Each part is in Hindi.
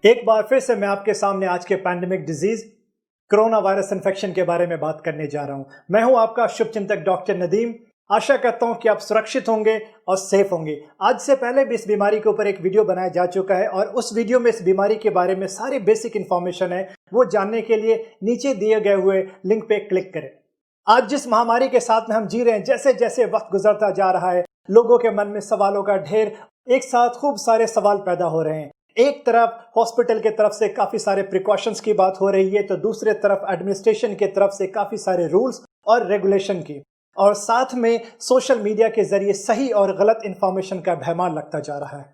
एक बार फिर से मैं आपके सामने आज के pandemic disease corona virus infection के बारे में बात करने जा रहा हूं। मैं हूं आपका शुभचिंतक डॉक्टर नदीम। आशा करता हूं कि आप सुरक्षित होंगे और सेफ होंगे। आज से पहले भी इस बीमारी के ऊपर एक वीडियो बनाया जा चुका है और उस वीडियो में इस बीमारी के बारे में सारी बेसिक इंफॉर्मेशन है। वो जानने के लिए नीचे दिए गए हुए लिंक पे क्लिक करें। आज जिस महामारी के साथ में हम जी रहे हैं, जैसे जैसे वक्त गुजरता जा रहा है, लोगों के मन में सवालों का ढेर, एक साथ खूब सारे सवाल पैदा हो रहे हैं। एक तरफ हॉस्पिटल के तरफ से काफी सारे प्रिकॉशंस की बात हो रही है, तो दूसरे तरफ एडमिनिस्ट्रेशन के तरफ से काफी सारे रूल्स और रेगुलेशन की, और साथ में सोशल मीडिया के जरिए सही और गलत इंफॉर्मेशन का भरमार लगता जा रहा है।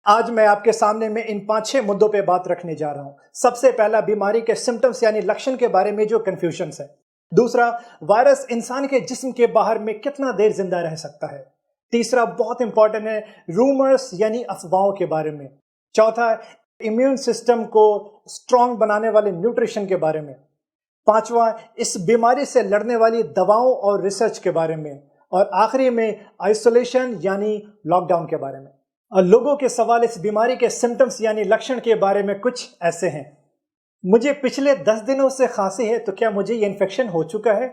आज मैं आपके सामने में इन 5-6 मुद्दों पे बात रखने जा रहा हूं। सबसे पहला, बीमारी के सिम्टम्स यानी लक्षण के बारे में जो कंफ्यूजन है। दूसरा, वायरस इंसान के जिस्म के बाहर में कितना देर जिंदा रह सकता है। तीसरा, बहुत इंपॉर्टेंट है, रूमर्स यानी अफवाहों के बारे में। चौथा, इम्यून सिस्टम को स्ट्रांग बनाने वाले न्यूट्रिशन के बारे में। पांचवा, इस बीमारी से लड़ने वाली दवाओं और रिसर्च के बारे में। और आखिरी में आइसोलेशन यानी लॉकडाउन के बारे में। और लोगों के सवाल इस बीमारी के सिम्टम्स यानी लक्षण के बारे में कुछ ऐसे हैं। मुझे पिछले 10 दिनों से खांसी है, तो क्या मुझे ये इन्फेक्शन हो चुका है?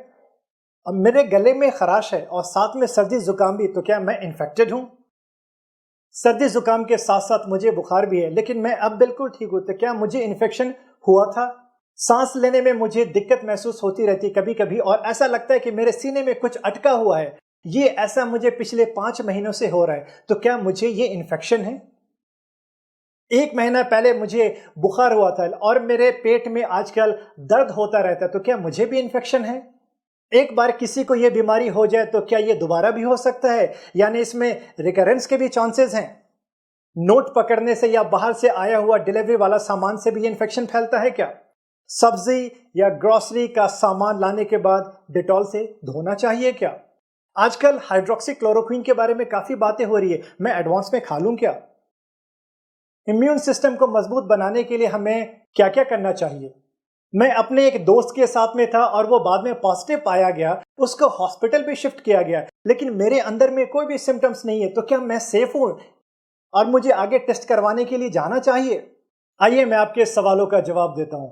अब मेरे गले में खराश है और साथ में सर्दी जुकाम भी, तो क्या मैं इन्फेक्टेड हूं? सर्दी जुकाम के साथ साथ मुझे बुखार भी है, लेकिन मैं अब बिल्कुल ठीक हूं, तो क्या मुझे इन्फेक्शन हुआ था? सांस लेने में मुझे दिक्कत महसूस होती रहती कभी कभी, और ऐसा लगता है कि मेरे सीने में कुछ अटका हुआ है। ये ऐसा मुझे पिछले 5 महीनों से हो रहा है, तो क्या मुझे ये इन्फेक्शन है? 1 महीना पहले मुझे बुखार हुआ था और मेरे पेट में आजकल दर्द होता रहता है, तो क्या मुझे भी इन्फेक्शन है? एक बार किसी को यह बीमारी हो जाए तो क्या यह दोबारा भी हो सकता है, यानी इसमें रिकरेंस के भी चांसेस हैं? नोट पकड़ने से या बाहर से आया हुआ डिलीवरी वाला सामान से भी ये इन्फेक्शन फैलता है क्या? सब्जी या ग्रोसरी का सामान लाने के बाद डेटॉल से धोना चाहिए क्या? आजकल हाइड्रोक्सीक्लोरोक्वीन के बारे में काफी बातें हो रही है, मैं एडवांस में खा लूं क्या? इम्यून सिस्टम को मजबूत बनाने के लिए हमें क्या क्या करना चाहिए? मैं अपने एक दोस्त के साथ में था और वो बाद में पॉजिटिव पाया गया, उसको हॉस्पिटल भी शिफ्ट किया गया, लेकिन मेरे अंदर में कोई भी सिम्टम्स नहीं है, तो क्या मैं सेफ हूं और मुझे आगे टेस्ट करवाने के लिए जाना चाहिए? आइए मैं आपके सवालों का जवाब देता हूं।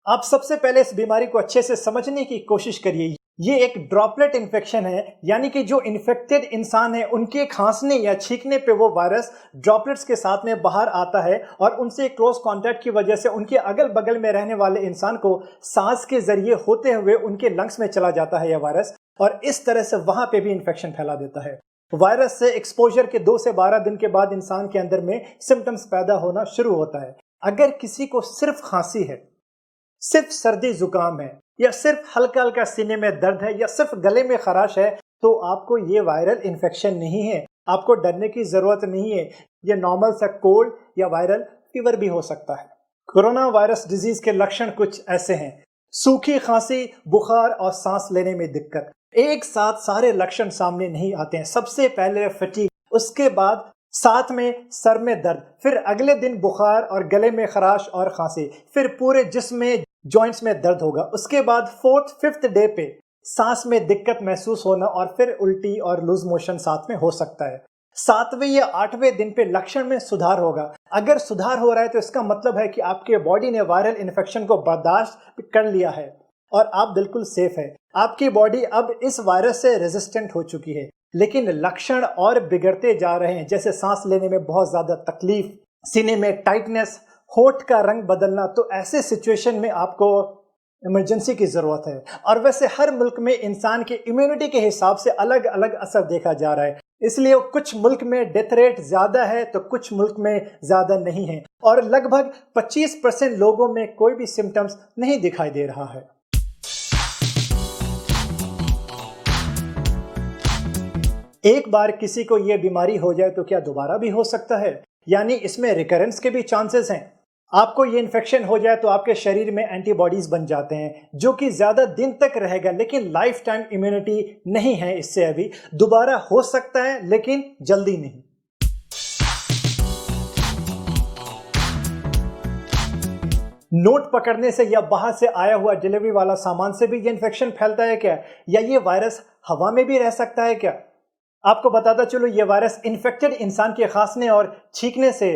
आप सबसे पहले इस बीमारी को अच्छे से समझने की कोशिश करिए। ये एक ड्रॉपलेट इन्फेक्शन है, यानी कि जो इन्फेक्टेड इंसान है उनके खांसने या छींकने पे वो वायरस ड्रॉपलेट्स के साथ में बाहर आता है, और उनसे क्लोज कांटेक्ट की वजह से उनके अगल बगल में रहने वाले इंसान को सांस के जरिए होते हुए उनके लंग्स में चला जाता है यह वायरस, और इस तरह से वहां पे भी इन्फेक्शन फैला देता है। वायरस से एक्सपोजर के 2 से 12 दिन के बाद इंसान के अंदर में सिम्टम्स पैदा होना शुरू होता है। अगर किसी को सिर्फ खांसी है, सिर्फ सर्दी जुकाम है, या सिर्फ हल्का हल्का सीने में दर्द है, या सिर्फ गले में खराश है, तो आपको ये वायरल इन्फेक्शन नहीं है। आपको डरने की जरूरत नहीं है। ये नॉर्मल सा कोल्ड या वायरल फीवर भी हो सकता है। कोरोना वायरस डिजीज के लक्षण कुछ ऐसे हैं। सूखी खांसी, बुखार और सांस लेने में दिक्कत। एक साथ सारे लक्षण सामने नहीं आते हैं। सबसे पहले फटीग, उसके बाद साथ में सर में दर्द, फिर अगले दिन बुखार और गले में खराश और खांसी, फिर पूरे जिस्म में जॉइंट्स में दर्द होगा। उसके बाद 4th-5th डे पे सांस में दिक्कत महसूस होना, और फिर उल्टी और लूज मोशन साथ में हो सकता है। 7वें या 8वें दिन पे लक्षण में सुधार होगा। अगर सुधार हो रहा है तो इसका मतलब है कि आपके बॉडी ने वायरल इन्फेक्शन को बर्दाश्त कर लिया है और आप बिल्कुल सेफ है। आपकी बॉडी अब इस वायरस से रेजिस्टेंट हो चुकी है। लेकिन लक्षण और बिगड़ते जा रहे हैं, जैसे सांस लेने में बहुत ज्यादा तकलीफ, सीने में टाइटनेस, होठ का रंग बदलना। तो ऐसे सिचुएशन में आपको इमरजेंसी की जरूरत है। और वैसे हर मुल्क में इंसान की इम्यूनिटी के हिसाब से अलग अलग असर देखा जा रहा है, इसलिए कुछ मुल्क में डेथ रेट ज्यादा है तो कुछ मुल्क में ज्यादा नहीं है, और लगभग 25% लोगों में कोई भी सिम्टम्स नहीं दिखाई दे रहा है। एक बार किसी को यह बीमारी हो जाए तो क्या दोबारा भी हो सकता है, यानी इसमें रिकरेंस के भी चांसेस हैं। आपको ये इन्फेक्शन हो जाए तो आपके शरीर में एंटीबॉडीज बन जाते हैं, जो कि ज्यादा दिन तक रहेगा, लेकिन लाइफ टाइम इम्यूनिटी नहीं है इससे। अभी दोबारा हो सकता है, लेकिन जल्दी नहीं। नोट पकड़ने से या बाहर से आया हुआ डिलीवरी वाला सामान से भी ये इन्फेक्शन फैलता है क्या, या ये वायरस हवा में भी रह सकता है क्या? आपको बताता चलो, ये वायरस इन्फेक्टेड इंसान के खांसने और छींकने से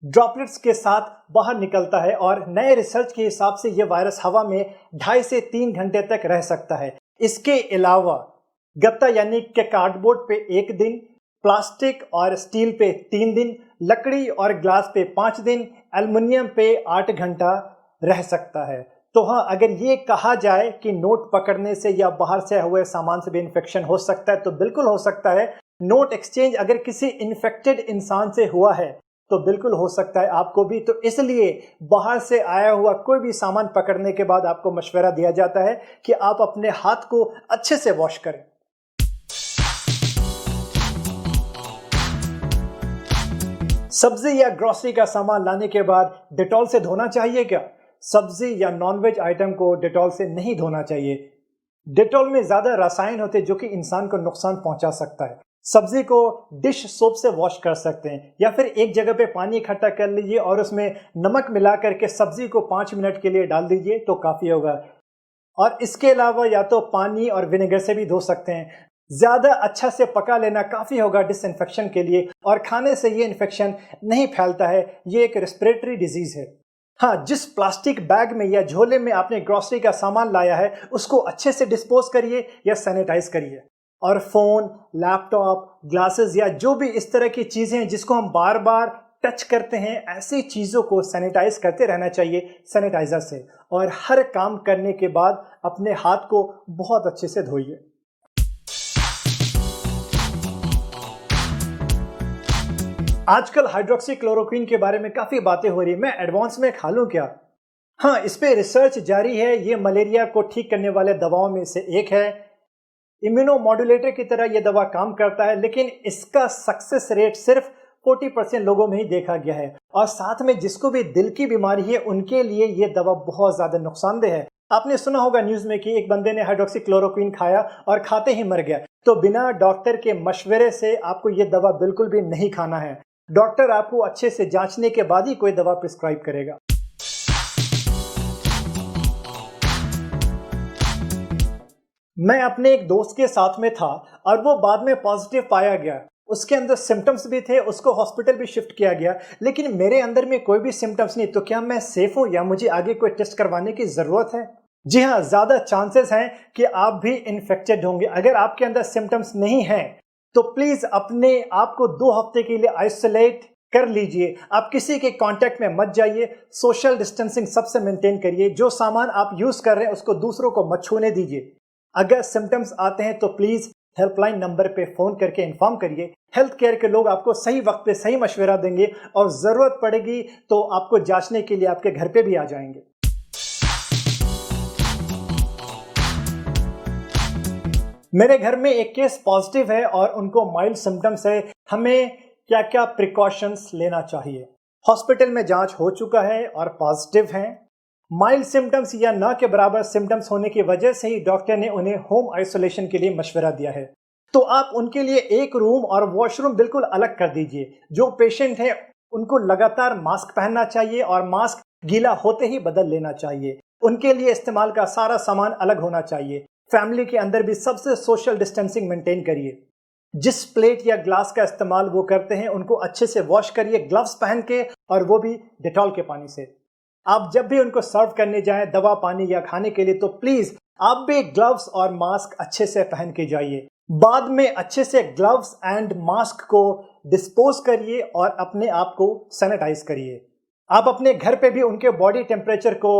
ड्रॉपलेट्स के साथ बाहर निकलता है और नए रिसर्च के हिसाब से यह वायरस हवा में 2.5 से 3 घंटे तक रह सकता है। इसके अलावा गत्ता यानी कि कार्डबोर्ड पे 1 दिन, प्लास्टिक और स्टील पे 3 दिन, लकड़ी और ग्लास पे 5 दिन, एल्युमिनियम पे 8 घंटा रह सकता है। तो हाँ, अगर ये कहा जाए कि नोट पकड़ने से या बाहर से हुए सामान से भी इन्फेक्शन हो सकता है, तो बिल्कुल हो सकता है। नोट एक्सचेंज अगर किसी इन्फेक्टेड इंसान से हुआ है तो बिल्कुल हो सकता है आपको भी। तो इसलिए बाहर से आया हुआ कोई भी सामान पकड़ने के बाद आपको मशवरा दिया जाता है कि आप अपने हाथ को अच्छे से वॉश करें। सब्जी या ग्रोसरी का सामान लाने के बाद डेटॉल से धोना चाहिए क्या? सब्जी या नॉनवेज आइटम को डेटॉल से नहीं धोना चाहिए। डेटॉल में ज्यादा रसायन होते हैं जो कि इंसान को नुकसान पहुंचा सकता है। सब्जी को डिश सोप से वॉश कर सकते हैं या फिर एक जगह पे पानी इकट्ठा कर लीजिए और उसमें नमक मिला करके सब्जी को 5 मिनट के लिए डाल दीजिए तो काफी होगा। और इसके अलावा या तो पानी और विनेगर से भी धो सकते हैं। ज्यादा अच्छा से पका लेना काफी होगा डिसइंफेक्शन के लिए, और खाने से ये इन्फेक्शन नहीं फैलता है। ये एक रेस्पिरेटरी डिजीज है। हाँ, जिस प्लास्टिक बैग में या झोले में आपने ग्रोसरी का सामान लाया है उसको अच्छे से डिस्पोज करिए या सैनिटाइज करिए। और फोन, लैपटॉप, ग्लासेस या जो भी इस तरह की चीजें हैं जिसको हम बार बार टच करते हैं, ऐसी चीजों को सैनिटाइज करते रहना चाहिए सैनिटाइजर से। और हर काम करने के बाद अपने हाथ को बहुत अच्छे से धोइए। आजकल हाइड्रोक्सीक्लोरोक्वीन के बारे में काफी बातें हो रही है। मैं एडवांस में खा लूं क्या? हाँ, इस पे रिसर्च जारी है। ये मलेरिया को ठीक करने वाले दवाओं में से एक है। इम्यूनोमॉड्यूलेटर की तरह यह दवा काम करता है, लेकिन इसका सक्सेस रेट सिर्फ 40% लोगों में ही देखा गया है। और साथ में जिसको भी दिल की बीमारी है उनके लिए यह दवा बहुत ज्यादा नुकसानदेह है। आपने सुना होगा न्यूज में कि एक बंदे ने हाइड्रोक्सीक्लोरोक्वीन खाया और खाते ही मर गया। तो बिना डॉक्टर के मशवरे से आपको यह दवा बिल्कुल भी नहीं खाना है। डॉक्टर आपको अच्छे से जांचने के बाद ही कोई दवा प्रिस्क्राइब करेगा। मैं अपने एक दोस्त के साथ में था और वो बाद में पॉजिटिव पाया गया। उसके अंदर सिम्टम्स भी थे, उसको हॉस्पिटल भी शिफ्ट किया गया, लेकिन मेरे अंदर में कोई भी सिम्टम्स नहीं। तो क्या मैं सेफ हूं या मुझे आगे कोई टेस्ट करवाने की जरूरत है? जी हाँ, ज्यादा चांसेस हैं कि आप भी इन्फेक्टेड होंगे। अगर आपके अंदर सिम्टम्स नहीं हैं तो प्लीज अपने आप को 2 हफ्ते के लिए आइसोलेट कर लीजिए। आप किसी के कांटेक्ट में मत जाइए। सोशल डिस्टेंसिंग सबसे मेंटेन करिए। जो सामान आप यूज कर रहे हैं उसको दूसरों को मत छूने दीजिए। अगर सिम्टम्स आते हैं तो प्लीज हेल्पलाइन नंबर पे फोन करके इन्फॉर्म करिए। हेल्थ केयर के लोग आपको सही वक्त पे सही मशवरा देंगे और जरूरत पड़ेगी तो आपको जांचने के लिए आपके घर पे भी आ जाएंगे। मेरे घर में एक केस पॉजिटिव है और उनको माइल्ड सिम्टम्स है। हमें क्या क्या प्रिकॉशंस लेना चाहिए? हॉस्पिटल में जांच हो चुका है और पॉजिटिव हैं। माइल्ड सिम्टम्स या न के बराबर सिम्टम्स होने की वजह से ही डॉक्टर ने उन्हें होम आइसोलेशन के लिए मशवरा दिया है। तो आप उनके लिए एक रूम और वॉशरूम बिल्कुल अलग कर दीजिए। जो पेशेंट है उनको लगातार मास्क पहनना चाहिए और मास्क गीला होते ही बदल लेना चाहिए। उनके लिए इस्तेमाल का सारा सामान अलग होना चाहिए। फैमिली के अंदर भी सबसे सोशल डिस्टेंसिंग मेंटेन करिए। जिस प्लेट या ग्लास का इस्तेमाल वो करते हैं उनको अच्छे से वॉश करिए, ग्लव्स पहन के, और वो भी डेटॉल के पानी से। आप जब भी उनको सर्व करने जाएं दवा, पानी या खाने के लिए, तो प्लीज आप भी ग्लव्स और मास्क अच्छे से पहन के जाइए। बाद में अच्छे से ग्लव्स एंड मास्क को डिस्पोज करिए और अपने आप को सैनिटाइज करिए। आप अपने घर पे भी उनके बॉडी टेम्परेचर को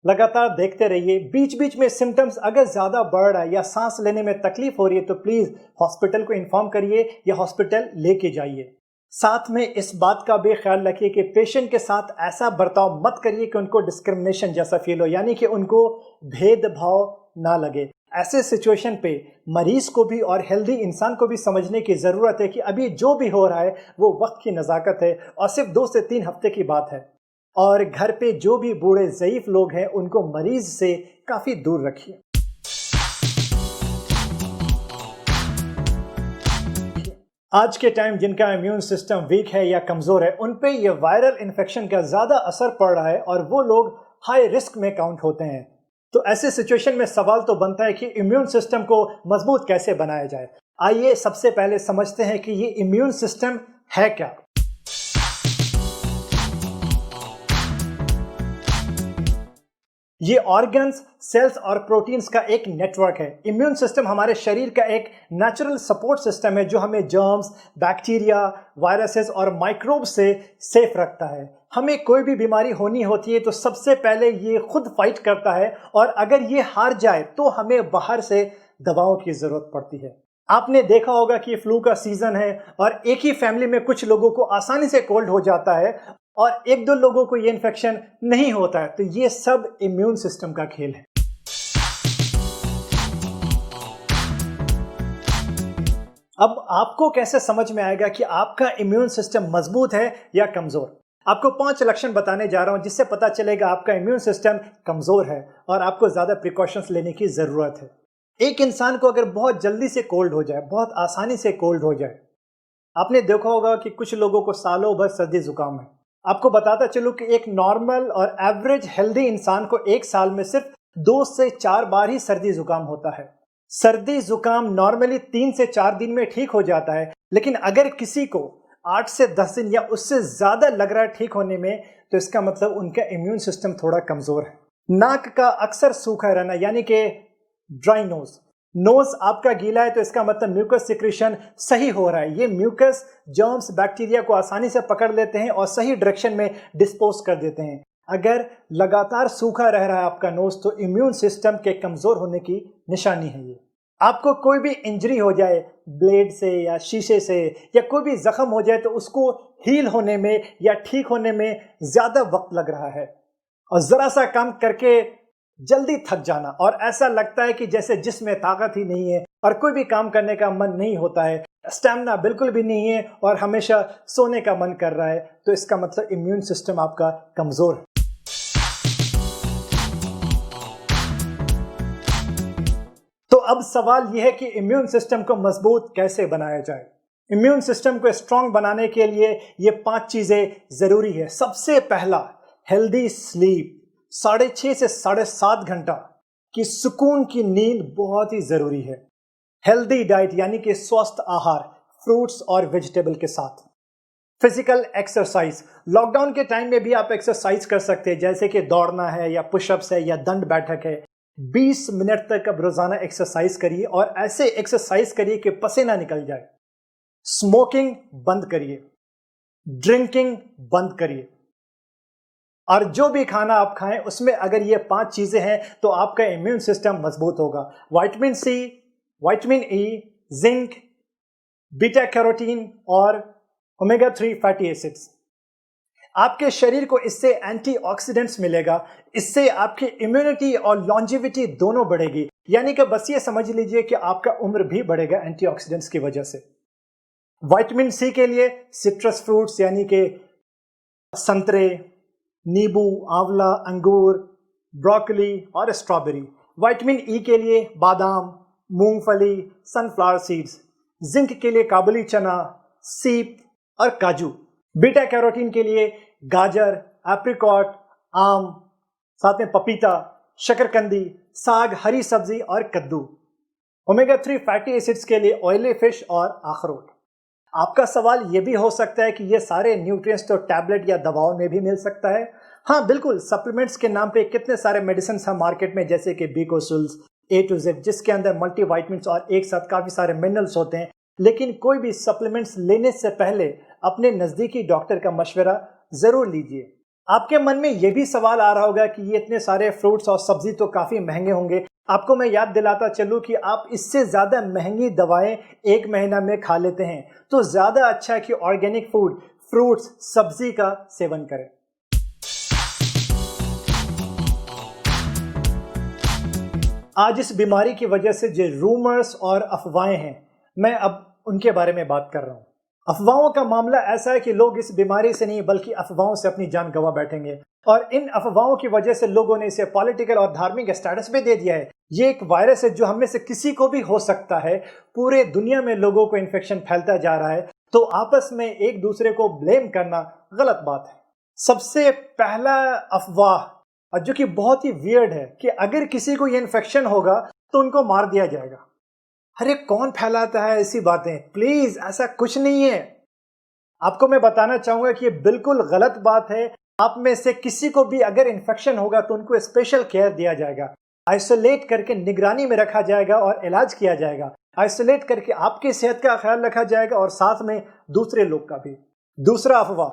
लगातार देखते रहिए। बीच बीच में सिम्टम्स अगर ज्यादा बढ़ रहा है या सांस लेने में तकलीफ हो रही है तो प्लीज हॉस्पिटल को इन्फॉर्म करिए या हॉस्पिटल लेके जाइए। साथ में इस बात का भी ख्याल रखिए कि पेशेंट के साथ ऐसा बर्ताव मत करिए कि उनको डिस्क्रिमिनेशन जैसा फील हो, यानी कि उनको भेदभाव ना लगे। ऐसे सिचुएशन पे मरीज को भी और हेल्दी इंसान को भी समझने की जरूरत है कि अभी जो भी हो रहा है वो वक्त की नज़ाकत है और सिर्फ 2 से 3 हफ्ते की बात है। और घर पे जो भी बूढ़े ज़ईफ लोग हैं उनको मरीज से काफी दूर रखिए। आज के टाइम जिनका इम्यून सिस्टम वीक है या कमजोर है उन पे ये वायरल इन्फेक्शन का ज्यादा असर पड़ रहा है और वो लोग हाई रिस्क में काउंट होते हैं। तो ऐसे सिचुएशन में सवाल तो बनता है कि इम्यून सिस्टम को मजबूत कैसे बनाया जाए। आइए सबसे पहले समझते हैं कि ये इम्यून सिस्टम है क्या। ये ऑर्गन्स, सेल्स और प्रोटीन्स का एक नेटवर्क है। इम्यून सिस्टम हमारे शरीर का एक नेचुरल सपोर्ट सिस्टम है जो हमें जर्म्स, बैक्टीरिया, वायरसेस और माइक्रोब्स से सेफ रखता है। हमें कोई भी बीमारी होनी होती है तो सबसे पहले ये खुद फाइट करता है, और अगर ये हार जाए तो हमें बाहर से दवाओं की जरूरत पड़ती है। आपने देखा होगा कि फ्लू का सीजन है और एक ही फैमिली में कुछ लोगों को आसानी से कोल्ड हो जाता है और एक दो लोगों को ये इन्फेक्शन नहीं होता है। तो ये सब इम्यून सिस्टम का खेल है। अब आपको कैसे समझ में आएगा कि आपका इम्यून सिस्टम मजबूत है या कमजोर? आपको 5 लक्षण बताने जा रहा हूं जिससे पता चलेगा आपका इम्यून सिस्टम कमजोर है और आपको ज्यादा प्रिकॉशंस लेने की जरूरत है। एक इंसान को अगर बहुत जल्दी से कोल्ड हो जाए, बहुत आसानी से कोल्ड हो जाए, आपने देखा होगा कि कुछ लोगों को सालों भर सर्दी जुकाम है। आपको बताता चलूं कि एक नॉर्मल और एवरेज हेल्दी इंसान को एक साल में सिर्फ 2 से 4 बार ही सर्दी जुकाम होता है। सर्दी जुकाम नॉर्मली 3 से 4 दिन में ठीक हो जाता है, लेकिन अगर किसी को 8 से 10 दिन या उससे ज्यादा लग रहा है ठीक होने में, तो इसका मतलब उनका इम्यून सिस्टम थोड़ा कमजोर है। नाक का अक्सर सूखा रहना यानी कि ड्राई नोज आपका गीला है तो इसका मतलब म्यूकस सिक्रीशन सही हो रहा है। ये म्यूकस जर्म्स, बैक्टीरिया को आसानी से पकड़ लेते हैं और सही डायरेक्शन में डिस्पोज कर देते हैं। अगर लगातार सूखा रह रहा है आपका नोज तो इम्यून सिस्टम के कमजोर होने की निशानी है ये। आपको कोई भी इंजरी हो जाए ब्लेड से या शीशे से या कोई भी जख्म हो जाए तो उसको हील होने में या ठीक होने में ज्यादा वक्त लग रहा है और जरा सा काम करके जल्दी थक जाना और ऐसा लगता है कि जैसे जिस्म में ताकत ही नहीं है और कोई भी काम करने का मन नहीं होता है, स्टैमिना बिल्कुल भी नहीं है और हमेशा सोने का मन कर रहा है, तो इसका मतलब इम्यून सिस्टम आपका कमजोर है। तो अब सवाल यह है कि इम्यून सिस्टम को मजबूत कैसे बनाया जाए। इम्यून सिस्टम को स्ट्रांग बनाने के लिए ये 5 चीजें जरूरी है। सबसे पहला, हेल्दी स्लीप। 6.5 से 7.5 घंटा की सुकून की नींद बहुत ही जरूरी है। हेल्दी डाइट यानी कि स्वस्थ आहार, फ्रूट्स और वेजिटेबल के साथ। फिजिकल एक्सरसाइज, लॉकडाउन के टाइम में भी आप एक्सरसाइज कर सकते हैं, जैसे कि दौड़ना है या पुशअप्स है या दंड बैठक है। 20 मिनट तक अब रोजाना एक्सरसाइज करिए और ऐसे एक्सरसाइज करिए कि पसीना निकल जाए। स्मोकिंग बंद करिए, ड्रिंकिंग बंद करिए, और जो भी खाना आप खाएं उसमें अगर ये 5 चीजें हैं तो आपका इम्यून सिस्टम मजबूत होगा। Vitamin C, vitamin E, zinc, beta carotene और ओमेगा 3 फैटी एसिड्स। आपके शरीर को इससे एंटीऑक्सीडेंट्स मिलेगा, इससे आपकी इम्यूनिटी और लॉन्जिविटी दोनों बढ़ेगी। यानी कि बस ये समझ लीजिए कि आपका उम्र भी बढ़ेगा एंटीऑक्सीडेंट्स की वजह से। विटामिन सी के लिए सिट्रस फ्रूट्स यानी कि संतरे, नींबू, आंवला, अंगूर, ब्रोकली और स्ट्रॉबेरी। विटामिन ई के लिए बादाम, मूंगफली, सनफ्लावर सीड्स। जिंक के लिए काबुली चना, सीप और काजू। बीटा कैरोटीन के लिए गाजर, एप्रिकॉट, आम, साथ में पपीता, शकरकंदी, साग, हरी सब्जी और कद्दू। ओमेगा 3 फैटी एसिड्स के लिए ऑयली फिश और अखरोट। आपका सवाल यह भी हो सकता है कि ये सारे न्यूट्रिएंट्स तो टैबलेट या दवाओं में भी मिल सकता है। हाँ बिल्कुल, सप्लीमेंट्स के नाम पे कितने सारे मेडिसिन हैं मार्केट में, जैसे कि बीकोसुल्स, A to Z, जिसके अंदर मल्टीविटामिन्स और एक साथ काफी सारे मिनरल्स होते हैं। लेकिन कोई भी सप्लीमेंट्स लेने से पहले अपने नजदीकी डॉक्टर का मशवरा जरूर लीजिए। आपके मन में यह भी सवाल आ रहा होगा कि ये इतने सारे फ्रूट्स और सब्जी तो काफी महंगे होंगे। आपको मैं याद दिलाता चलूं कि आप इससे ज्यादा महंगी दवाएं 1 महीना में खा लेते हैं, तो ज्यादा अच्छा है कि ऑर्गेनिक फूड, फ्रूट्स, सब्जी का सेवन करें। आज इस बीमारी की वजह से जो रूमर्स और अफवाहें हैं, मैं अब उनके बारे में बात कर रहा हूं। अफवाहों का मामला ऐसा है कि लोग इस बीमारी से नहीं बल्कि अफवाहों से अपनी जान गंवा बैठेंगे, और इन अफवाहों की वजह से लोगों ने इसे पॉलिटिकल और धार्मिक स्टेटस भी दे दिया है। ये एक वायरस है जो हम में से किसी को भी हो सकता है। पूरे दुनिया में लोगों को इन्फेक्शन फैलता जा रहा है, तो आपस में एक दूसरे को ब्लेम करना गलत बात है। सबसे पहला अफवाह, और जो कि बहुत ही वियर्ड है, कि अगर किसी को ये इन्फेक्शन होगा तो उनको मार दिया जाएगा। अरे कौन फैलाता है ऐसी बातें? प्लीज, ऐसा कुछ नहीं है। आपको मैं बताना चाहूंगा कि ये बिल्कुल गलत बात है। आप में से किसी को भी अगर इन्फेक्शन होगा तो उनको स्पेशल केयर दिया जाएगा, आइसोलेट करके निगरानी में रखा जाएगा और इलाज किया जाएगा। आइसोलेट करके आपकी सेहत का ख्याल रखा जाएगा और साथ में दूसरे लोग का भी। दूसरा अफवाह,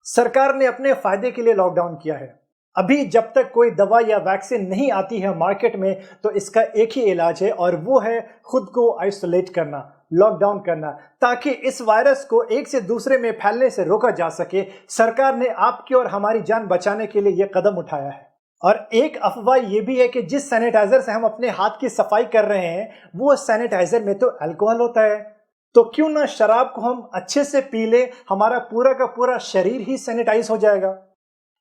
सरकार ने अपने फायदे के लिए लॉकडाउन किया है। अभी जब तक कोई दवा या वैक्सीन नहीं आती है मार्केट में तो इसका एक ही इलाज है और वो है खुद को आइसोलेट करना, लॉकडाउन करना, ताकि इस वायरस को एक से दूसरे में फैलने से रोका जा सके। सरकार ने आपकी और हमारी जान बचाने के लिए यह कदम उठाया है। और एक अफवाह यह भी है कि जिस सैनिटाइजर से हम अपने हाथ की सफाई कर रहे हैं वो सैनिटाइजर में तो अल्कोहल होता है, तो क्यों ना शराब को हम अच्छे से पी ले, हमारा पूरा का पूरा शरीर ही सैनिटाइज हो जाएगा।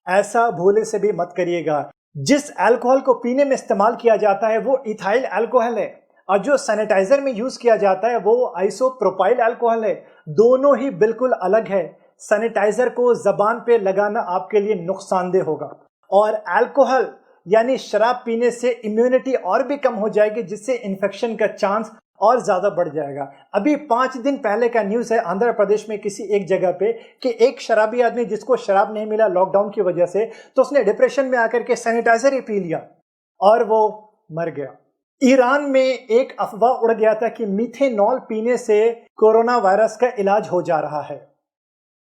ऐसा भूले से भी मत करिएगा। जिस अल्कोहल को पीने में इस्तेमाल किया जाता है वो इथाइल अल्कोहल है और जो सैनिटाइजर में यूज किया जाता है वो आइसोप्रोपाइल अल्कोहल है। दोनों ही बिल्कुल अलग है। सैनिटाइजर को जबान पे लगाना आपके लिए नुकसानदेह होगा और अल्कोहल यानी शराब पीने से इम्यूनिटी और भी कम हो जाएगी, जिससे इन्फेक्शन का चांस और ज्यादा बढ़ जाएगा। अभी 5 दिन पहले का न्यूज़ है आंध्र प्रदेश में किसी एक जगह पे कि एक शराबी आदमी जिसको शराब नहीं मिला लॉकडाउन की वजह से, तो उसने डिप्रेशन में आकर के सैनिटाइजर ही पी लिया और वो मर गया। ईरान में एक अफवाह उड़ गया था कि मिथेनॉल पीने से कोरोना वायरस का इलाज हो जा रहा है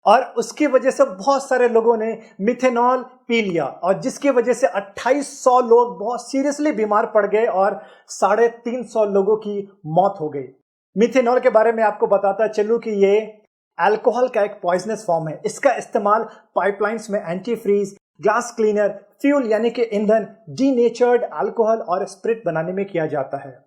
और उसकी वजह से बहुत सारे लोगों ने मिथेनॉल पी लिया और जिसकी वजह से 2800 लोग बहुत सीरियसली बीमार पड़ गए और 350 लोगों की मौत हो गई। मिथेनॉल के बारे में आपको बताता चलूं कि ये अल्कोहल का एक पॉइजनस फॉर्म है। इसका इस्तेमाल पाइपलाइंस में antifreeze, glass cleaner, fuel यानी कि ईंधन, डीनेचर्ड अल्कोहल और स्पिरिट बनाने में किया जाता है।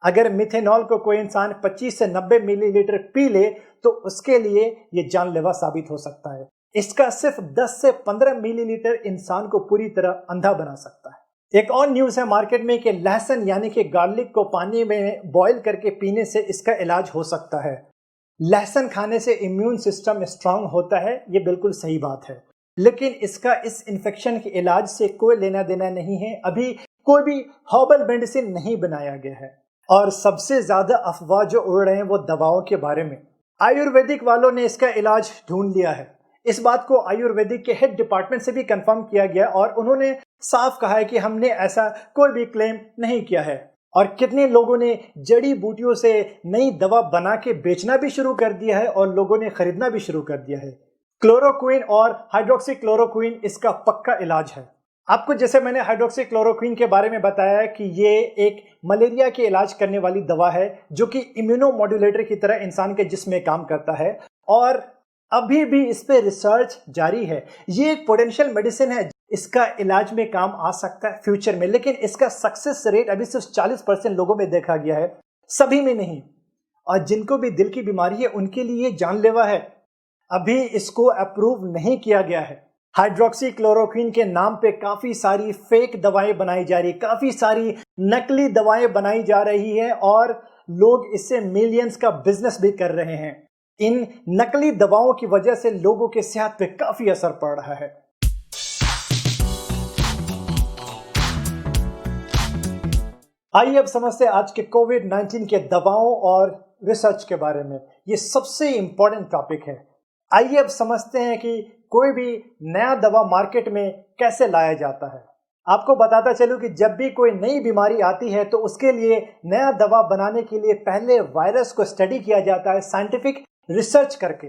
अगर मिथेनॉल को कोई इंसान 25 से 90 मिलीलीटर पी ले तो उसके लिए यह जानलेवा साबित हो सकता है। इसका सिर्फ 10 से 15 मिलीलीटर इंसान को पूरी तरह अंधा बना सकता है। एक और न्यूज़ है मार्केट में कि लहसुन यानी कि गार्लिक को पानी में बॉईल करके पीने से इसका इलाज हो सकता है। लहसुन खाने से इम्यून सिस्टम स्ट्रांग होता है, ये बिल्कुल सही बात है, लेकिन इसका इस इन्फेक्शन के इलाज से कोई लेना देना नहीं है। अभी कोई भी हर्बल मेडिसिन नहीं बनाया गया है। और सबसे ज्यादा अफवाह जो उड़ रहे हैं वो दवाओं के बारे में। आयुर्वेदिक वालों ने इसका इलाज ढूंढ लिया है। इस बात को आयुर्वेदिक के हेड डिपार्टमेंट से भी कंफर्म किया गया और उन्होंने साफ कहा है कि हमने ऐसा कोई भी क्लेम नहीं किया है। और कितने लोगों ने जड़ी बूटियों से नई दवा बना के बेचना भी शुरू कर दिया है और लोगों ने खरीदना भी शुरू कर दिया है। क्लोरोक्विन और हाइड्रोक्सी क्लोरोक्विन इसका पक्का इलाज है। आपको जैसे मैंने हाइड्रोक्सी क्लोरोक्विन के बारे में बताया है कि ये एक मलेरिया के इलाज करने वाली दवा है जो कि इम्यूनोमॉड्यूलेटर की तरह इंसान के जिस्म में काम करता है और अभी भी इस पे रिसर्च जारी है। ये एक पोटेंशियल मेडिसिन है, इसका इलाज में काम आ सकता है फ्यूचर में, लेकिन इसका सक्सेस रेट अभी सिर्फ 40% लोगों में देखा गया है, सभी में नहीं। और जिनको भी दिल की बीमारी है उनके लिए जानलेवा है। अभी इसको अप्रूव नहीं किया गया है। हाइड्रोक्सी क्लोरोक्विन के नाम पे काफी सारी फेक दवाएं बनाई जा रही है, काफी सारी नकली दवाएं बनाई जा रही है और लोग इससे मिलियंस का बिजनेस भी कर रहे हैं। इन नकली दवाओं की वजह से लोगों के सेहत पे काफी असर पड़ रहा है। आइए अब समझते हैं आज के कोविड-19 के दवाओं और रिसर्च के बारे में। ये सबसे इंपॉर्टेंट टॉपिक है। आइए अब समझते हैं कि कोई भी नया दवा मार्केट में कैसे लाया जाता है। आपको बताता चलूं कि जब भी कोई नई बीमारी आती है तो उसके लिए नया दवा बनाने के लिए पहले वायरस को स्टडी किया जाता है, साइंटिफिक रिसर्च करके।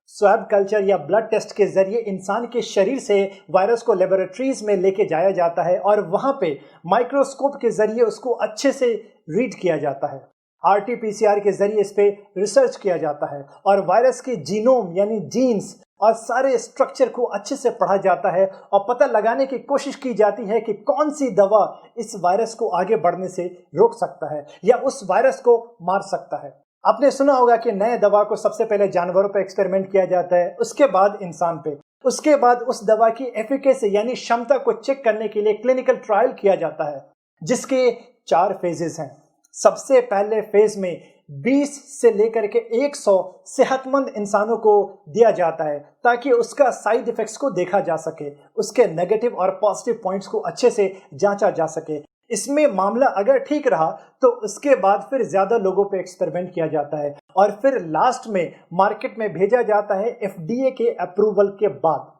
स्वैब कल्चर या ब्लड टेस्ट के जरिए इंसान के शरीर से वायरस को लेबोरेटरीज में लेके जाया जाता है और वहां पे माइक्रोस्कोप के जरिए उसको अच्छे से रीड किया जाता है। RT-PCR के जरिए इस पे रिसर्च किया जाता है और वायरस के जीनोम यानी जीन्स और सारे स्ट्रक्चर को अच्छे से पढ़ा जाता है और पता लगाने की कोशिश की जाती है कि कौन सी दवा इस वायरस को आगे बढ़ने से रोक सकता है या उस वायरस को मार सकता है। आपने सुना होगा कि नए दवा को सबसे पहले जानवरों पर एक्सपेरिमेंट किया जाता है, उसके बाद इंसान पे, उसके बाद उस दवा की एफिकेसी यानी क्षमता को चेक करने के लिए क्लिनिकल ट्रायल किया जाता है, जिसके 4 फेजेस हैं। सबसे पहले फेज में 20 से लेकर के 100 सेहतमंद इंसानों को दिया जाता है ताकि उसका साइड इफेक्ट्स को देखा जा सके, उसके नेगेटिव और पॉजिटिव पॉइंट्स को अच्छे से जांचा जा सके। इसमें मामला अगर ठीक रहा तो उसके बाद फिर ज्यादा लोगों पे एक्सपेरिमेंट किया जाता है और फिर लास्ट में मार्केट में भेजा जाता है FDA के अप्रूवल के बाद।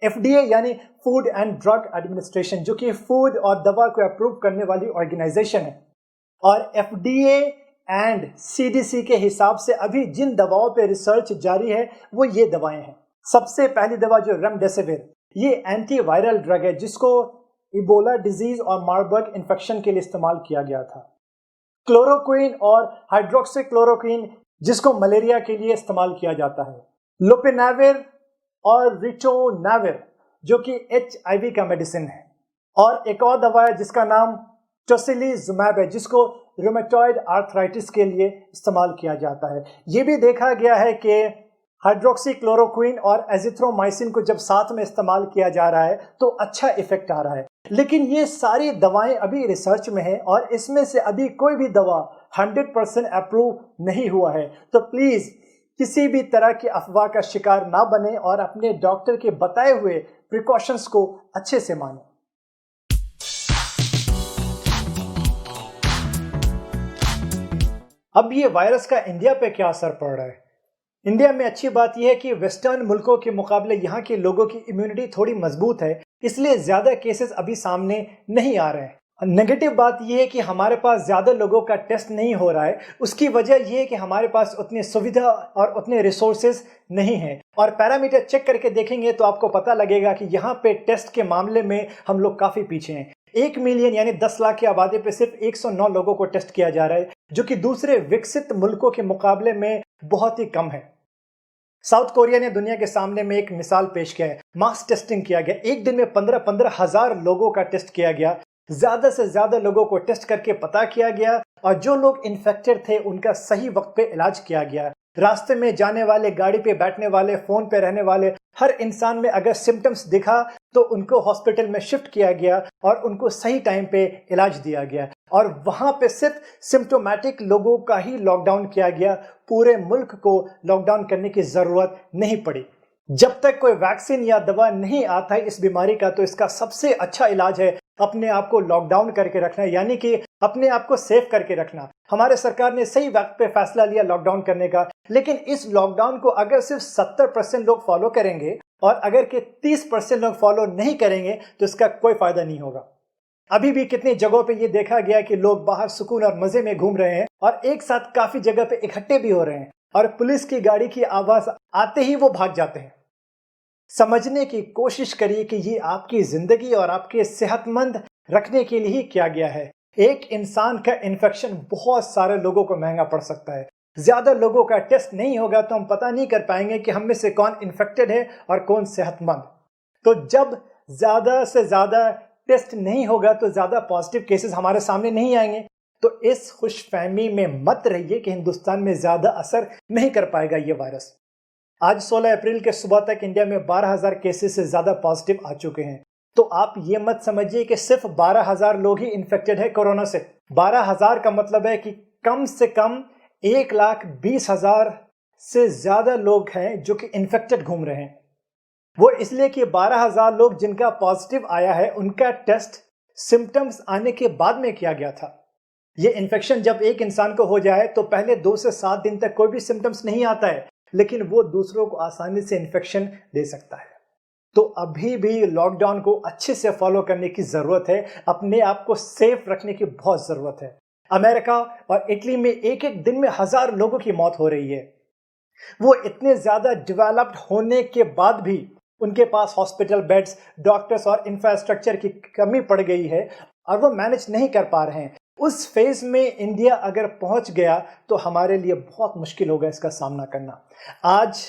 FDA यानी फूड एंड ड्रग एडमिनिस्ट्रेशन, जो कि फूड और दवा को अप्रूव करने वाली ऑर्गेनाइजेशन है, और FDA एंड CDC के हिसाब से अभी जिन दवाओं पे रिसर्च जारी है वो ये दवाएं हैं। सबसे पहली दवा जो रेमडेसिविर, ये एंटीवायरल ड्रग है जिसको इबोला डिजीज और मार्बर्ग इन्फेक्शन के लिए इस्तेमाल किया गया था। क्लोरोक्विन और हाइड्रोक्सीक्लोरोक्विन जिसको मलेरिया के लिए इस्तेमाल किया जाता है। लोपिनाविर और रिटोनाविर जो कि HIV का मेडिसिन है। और एक और दवा है जिसका नाम टोसिलीजुमैब है जिसको रूमेटॉइड आर्थराइटिस के लिए इस्तेमाल किया जाता है। ये भी देखा गया है कि हाइड्रोक्सीक्लोरोक्विन और एजिथ्रोमाइसिन को जब साथ में इस्तेमाल किया जा रहा है तो अच्छा इफेक्ट आ रहा है। लेकिन ये सारी दवाएं अभी रिसर्च में हैं और इसमें से अभी कोई भी दवा 100% अप्रूव नहीं हुआ है। तो प्लीज किसी भी तरह की अफवाह का शिकार ना बने और अपने डॉक्टर के बताए हुए प्रिकॉशंस को अच्छे से मानें। अब ये वायरस का इंडिया पे क्या असर पड़ रहा है? इंडिया में अच्छी बात यह है कि वेस्टर्न मुल्कों के मुकाबले यहाँ के लोगों की इम्यूनिटी थोड़ी मजबूत है, इसलिए ज्यादा केसेस अभी सामने नहीं आ रहे हैं। नेगेटिव बात यह है कि हमारे पास ज्यादा लोगों का टेस्ट नहीं हो रहा है। उसकी वजह यह है कि हमारे पास उतनी सुविधा और उतने रिसोर्सेज नहीं है। और पैरामीटर चेक करके देखेंगे तो आपको पता लगेगा कि यहाँ पे टेस्ट के मामले में हम लोग काफी पीछे हैं। 1 मिलियन यानी 10 लाख की आबादी पे सिर्फ 109 लोगों को टेस्ट किया जा रहा है, जो कि दूसरे विकसित मुल्कों के मुकाबले में बहुत ही कम है। साउथ कोरिया ने दुनिया के सामने में एक मिसाल पेश किया है। मास टेस्टिंग किया गया, एक दिन में 15-15 हजार लोगों का टेस्ट किया गया। ज्यादा से ज्यादा लोगों को टेस्ट करके पता किया गया और जो लोग इन्फेक्टेड थे उनका सही वक्त पे इलाज किया गया। रास्ते में जाने वाले, गाड़ी पे बैठने वाले, फोन पे रहने वाले हर इंसान में अगर सिम्टम्स दिखा तो उनको हॉस्पिटल में शिफ्ट किया गया और उनको सही टाइम पे इलाज दिया गया। और वहां पे सिर्फ सिम्टोमेटिक लोगों का ही लॉकडाउन किया गया, पूरे मुल्क को लॉकडाउन करने की जरूरत नहीं पड़ी। जब तक कोई वैक्सीन या दवा नहीं आता है इस बीमारी का, तो इसका सबसे अच्छा इलाज है अपने आप को लॉकडाउन करके रखना, यानी कि अपने आप को सेफ करके रखना। हमारे सरकार ने सही वक्त पे फैसला लिया लॉकडाउन करने का, लेकिन इस लॉकडाउन को अगर सिर्फ 70% लोग फॉलो करेंगे और अगर के 30% लोग फॉलो नहीं करेंगे तो इसका कोई फायदा नहीं होगा। अभी भी कितनी जगहों पे ये देखा गया कि लोग बाहर सुकून और मजे में घूम रहे हैं और एक साथ काफी जगह पे इकट्ठे भी हो रहे हैं और पुलिस की गाड़ी की आवाज आते ही वो भाग जाते हैं। समझने की कोशिश करिए कि ये आपकी जिंदगी और आपके सेहतमंद रखने के लिए ही किया गया है। एक इंसान का इन्फेक्शन बहुत सारे लोगों को महंगा पड़ सकता है। ज्यादा लोगों का टेस्ट नहीं होगा तो हम पता नहीं कर पाएंगे कि हम में से कौन इन्फेक्टेड है और कौन सेहतमंद। तो जब ज्यादा से ज्यादा टेस्ट नहीं होगा तो ज्यादा पॉजिटिव केसेस हमारे सामने नहीं आएंगे। तो इस खुशफहमी में मत रहिए कि हिंदुस्तान में ज्यादा असर नहीं कर पाएगा ये वायरस। आज 16 अप्रैल के सुबह तक इंडिया में 12,000 केसेस से ज्यादा पॉजिटिव आ चुके हैं। तो आप ये मत समझिए कि सिर्फ 12,000 लोग ही इन्फेक्टेड है कोरोना से। 12,000 का मतलब है कि कम से कम 1,20,000 से ज्यादा लोग हैं जो कि इन्फेक्टेड घूम रहे हैं। वो इसलिए कि 12,000 लोग जिनका पॉजिटिव आया है उनका टेस्ट सिम्टम्स आने के बाद में किया गया था। ये इन्फेक्शन जब एक इंसान को हो जाए तो पहले 2 से 7 दिन तक कोई भी सिम्टम्स नहीं आता है, लेकिन वो दूसरों को आसानी से इन्फेक्शन दे सकता है। तो अभी भी लॉकडाउन को अच्छे से फॉलो करने की जरूरत है, अपने आप को सेफ रखने की बहुत जरूरत है। अमेरिका और इटली में एक एक दिन में 1000 लोगों की मौत हो रही है। वो इतने ज्यादा डेवलप्ड होने के बाद भी उनके पास हॉस्पिटल बेड्स, डॉक्टर्स और इंफ्रास्ट्रक्चर की कमी पड़ गई है और वो मैनेज नहीं कर पा रहे हैं। उस फेज में इंडिया अगर पहुंच गया तो हमारे लिए बहुत मुश्किल होगा इसका सामना करना। आज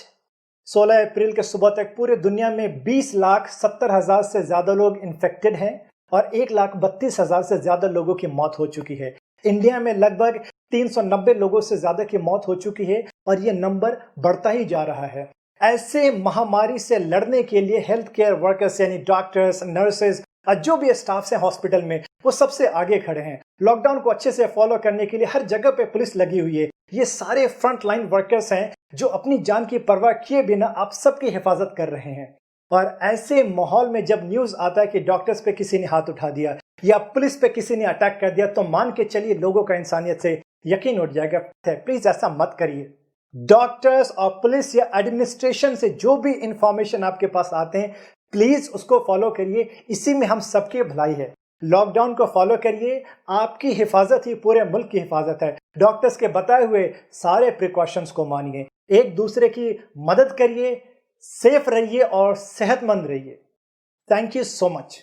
16 अप्रैल के सुबह तक पूरे दुनिया में 20,70,000 से ज्यादा लोग इन्फेक्टेड हैं और 1,32,000 से ज्यादा लोगों की मौत हो चुकी है। इंडिया में लगभग 390 लोगों से ज्यादा की मौत हो चुकी है और ये नंबर बढ़ता ही जा रहा है। ऐसे महामारी से लड़ने के लिए हेल्थ केयर वर्कर्स यानी डॉक्टर्स, नर्सेज और जो भी स्टाफ हैं हॉस्पिटल में, वो सबसे आगे खड़े हैं। लॉकडाउन को अच्छे से फॉलो करने के लिए हर जगह पे पुलिस लगी हुई है। ये सारे फ्रंट लाइन वर्कर्स हैं जो अपनी जान की परवाह किए बिना आप सबकी हिफाजत कर रहे हैं। और ऐसे माहौल में जब न्यूज आता है कि डॉक्टर्स पे किसी ने हाथ उठा दिया या पुलिस पे किसी ने अटैक कर दिया, तो मान के चलिए लोगों का इंसानियत से यकीन उठ जाएगा। प्लीज ऐसा मत करिए। डॉक्टर्स और पुलिस या एडमिनिस्ट्रेशन से जो भी इंफॉर्मेशन आपके पास आते हैं, प्लीज उसको फॉलो करिए, इसी में हम सबकी भलाई है। लॉकडाउन को फॉलो करिए, आपकी हिफाजत ही पूरे मुल्क की हिफाजत है। डॉक्टर्स के बताए हुए सारे प्रिकॉशंस को मानिए, एक दूसरे की मदद करिए, सेफ रहिए और सेहतमंद रहिए। Thank you so much.